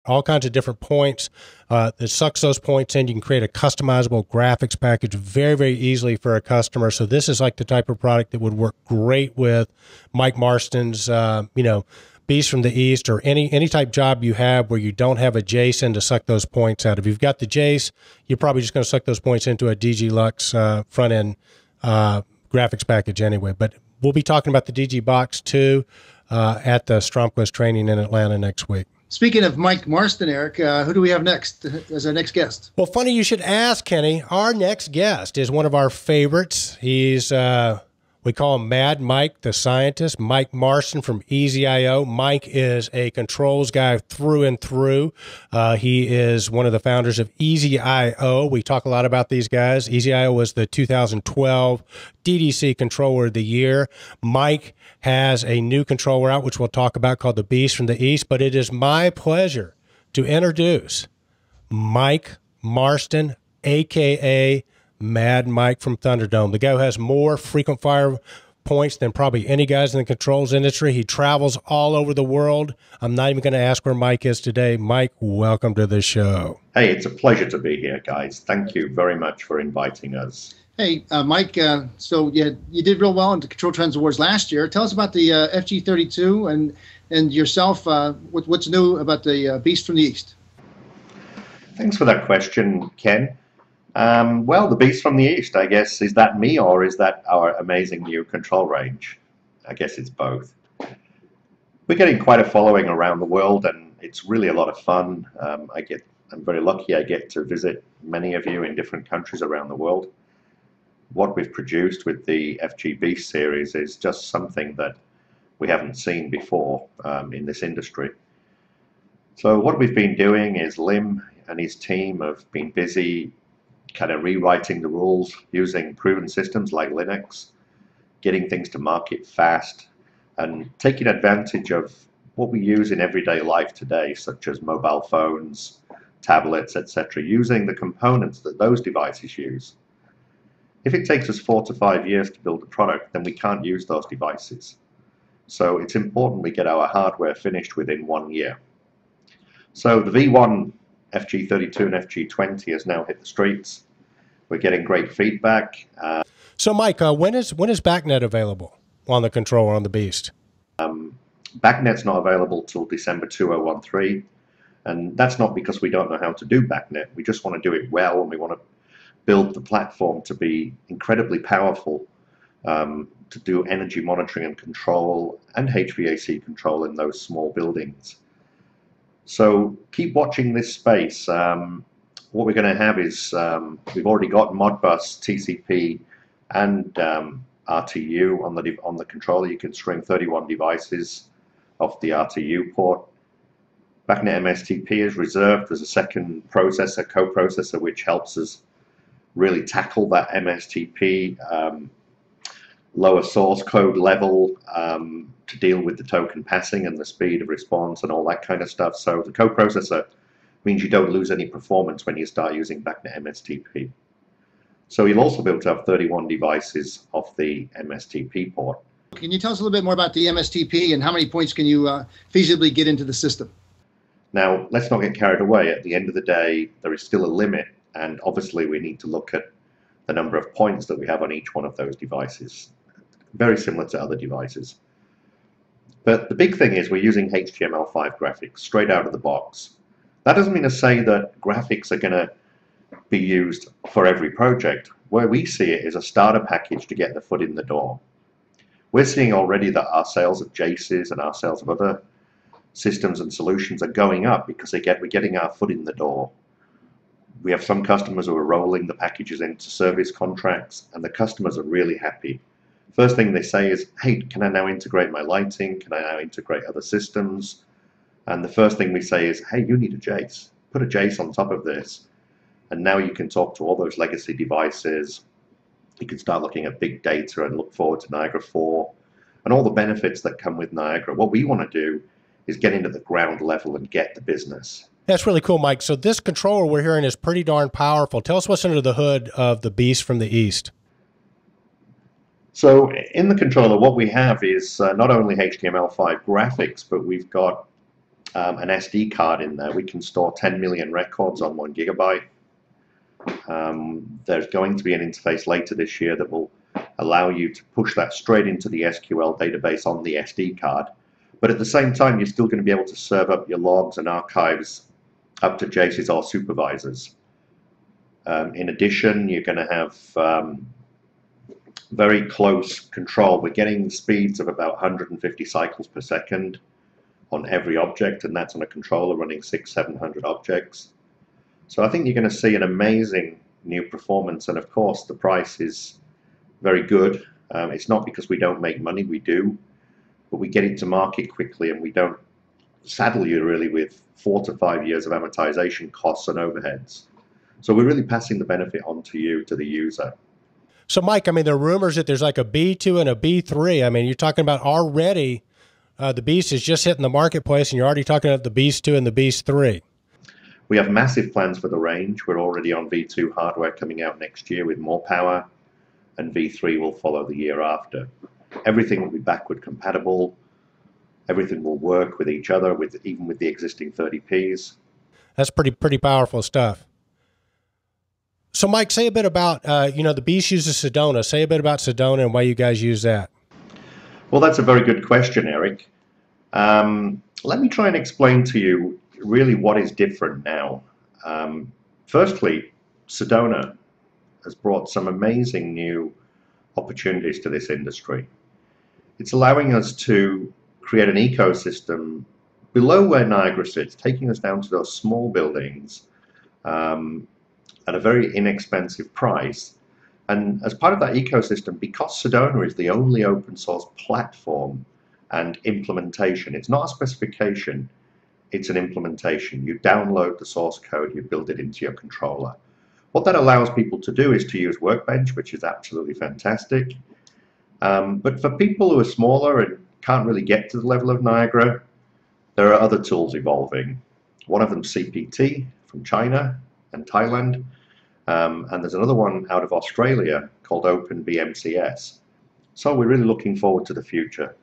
all kinds of different points that sucks those points in. You can create a customizable graphics package very, very easily for a customer. So this is like the type of product that would work great with Mike Marston's, Beast from the East, or any type job you have where you don't have a JSON to suck those points out. If you've got the JSON, you're probably just going to suck those points into a DG Lux front-end graphics package anyway. But we'll be talking about the DG Box too at the Stromquist training in Atlanta next week. Speaking of Mike Marston, Eric, who do we have next as our next guest? Well, funny you should ask, Kenny. Our next guest is one of our favorites. He's we call him Mad Mike, the scientist, Mike Marston from Easy.io. Mike is a controls guy through and through. He is one of the founders of Easy.io. We talk a lot about these guys. Easy.io was the 2012 DDC Controller of the Year. Mike has a new controller out, which we'll talk about, called the Beast from the East. But it is my pleasure to introduce Mike Marston, a.k.a. Mad Mike from Thunderdome, the guy who has more frequent fire points than probably any guys in the controls industry. He travels all over the world. I'm not even going to ask where Mike is today. Mike, welcome to the show. Hey, it's a pleasure to be here, guys. Thank you very much for inviting us. Hey, Mike, so you did real well in the Controltrends Awards last year. Tell us about the FG32 and yourself. What's new about the Beast from the East? Thanks for that question, Ken. Well, the Beast from the East, I guess, is that me or is that our amazing new control range? I guess it's both. We're getting quite a following around the world, and it's really a lot of fun. I'm very lucky I get to visit many of you in different countries around the world. What we've produced with the FG Beast series is just something that we haven't seen before in this industry. So what we've been doing is Lim and his team have been busy kind of rewriting the rules using proven systems like Linux, getting things to market fast, and taking advantage of what we use in everyday life today, such as mobile phones, tablets, etc., using the components that those devices use. If it takes us 4 to 5 years to build a product, then we can't use those devices. So it's important we get our hardware finished within 1 year. So the V1 FG32 and FG20 has now hit the streets. We're getting great feedback. So, Mike, when is BACnet available on the controller on the Beast? BACnet's not available till December 2013, and that's not because we don't know how to do BACnet. We just want to do it well, and we want to build the platform to be incredibly powerful to do energy monitoring and control and HVAC control in those small buildings. So keep watching this space. What we're going to have is we've already got Modbus, TCP, and RTU on the controller. You can string 31 devices off the RTU port. BACnet MSTP is reserved as a second processor, co-processor, which helps us really tackle that MSTP lower source code level to deal with the token passing and the speed of response and all that kind of stuff. So the co-processor means you don't lose any performance when you start using BACnet MSTP. So you'll also be able to have 31 devices off the MSTP port. Can you tell us a little bit more about the MSTP and how many points can you feasibly get into the system? Now, let's not get carried away. At the end of the day, there is still a limit, and obviously we need to look at the number of points that we have on each one of those devices. Very similar to other devices. But the big thing is we're using HTML5 graphics straight out of the box. That doesn't mean to say that graphics are going to be used for every project. Where we see it is a starter package to get the foot in the door. We're seeing already that our sales of JACEs and our sales of other systems and solutions are going up because we're getting our foot in the door. We have some customers who are rolling the packages into service contracts, and the customers are really happy. First thing they say is, hey, can I now integrate my lighting? Can I now integrate other systems? And the first thing we say is, hey, you need a JACE. Put a JACE on top of this. And now you can talk to all those legacy devices. You can start looking at big data and look forward to Niagara 4 and all the benefits that come with Niagara. What we want to do is get into the ground level and get the business. That's really cool, Mike. So this controller we're hearing is pretty darn powerful. Tell us what's under the hood of the Beast from the East. So in the controller, what we have is not only HTML5 graphics, but we've got an SD card in there. We can store 10 million records on 1 gigabyte. There's going to be an interface later this year that will allow you to push that straight into the SQL database on the SD card. But at the same time, you're still going to be able to serve up your logs and archives up to JSONs or supervisors. In addition, you're going to have very close control. We're getting speeds of about 150 cycles per second on every object, and that's on a controller running 600-700 objects. So I think you're going to see an amazing new performance, and of course the price is very good. It's not because we don't make money, we do, but we get it to market quickly, and we don't saddle you really with 4 to 5 years of amortization costs and overheads. So we're really passing the benefit on to you, to the user. So Mike, I mean, there are rumors that there's like a B2 and a B3. I mean, you're talking about already the Beast is just hitting the marketplace, and you're already talking about the Beast 2 and the Beast 3. We have massive plans for the range. We're already on V2 hardware coming out next year with more power, and V3 will follow the year after. Everything will be backward compatible. Everything will work with each other, even with the existing 30Ps. That's pretty powerful stuff. So Mike, say a bit about, the Beast uses Sedona. Say a bit about Sedona and why you guys use that. Well, that's a very good question, Eric. Let me try and explain to you really what is different now. Firstly, Sedona has brought some amazing new opportunities to this industry. It's allowing us to create an ecosystem below where Niagara sits, taking us down to those small buildings at a very inexpensive price. And as part of that ecosystem, because Sedona is the only open source platform and implementation, it's not a specification, it's an implementation. You download the source code, you build it into your controller. What that allows people to do is to use Workbench, which is absolutely fantastic. But for people who are smaller and can't really get to the level of Niagara, there are other tools evolving. One of them, CPT from China and Thailand. And there's another one out of Australia called OpenBMCS. So we're really looking forward to the future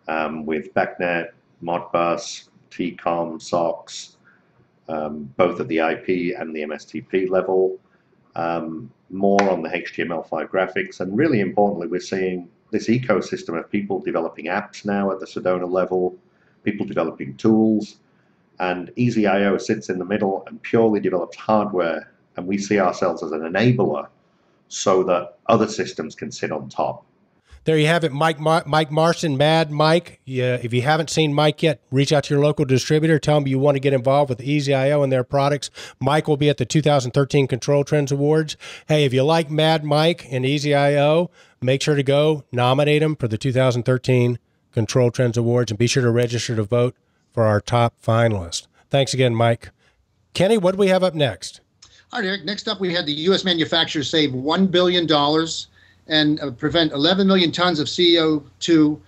with BACnet, Modbus, TCOM, SOX, both at the IP and the MSTP level, more on the HTML5 graphics, and really importantly, we're seeing this ecosystem of people developing apps now at the Sedona level, people developing tools, and EasyIO sits in the middle and purely develops hardware, and we see ourselves as an enabler so that other systems can sit on top. There you have it, Mike Marston, Mad Mike. Yeah, if you haven't seen Mike yet, reach out to your local distributor. Tell them you want to get involved with EasyIO and their products. Mike will be at the 2013 Controltrends Awards. Hey, if you like Mad Mike and EasyIO, make sure to go nominate him for the 2013 Controltrends Awards, and be sure to register to vote for our top finalist. Thanks again, Mike. Kenny, what do we have up next? All right, Eric. Next up, we had the U.S. manufacturers save $1 billion and prevent 11 million tons of CO2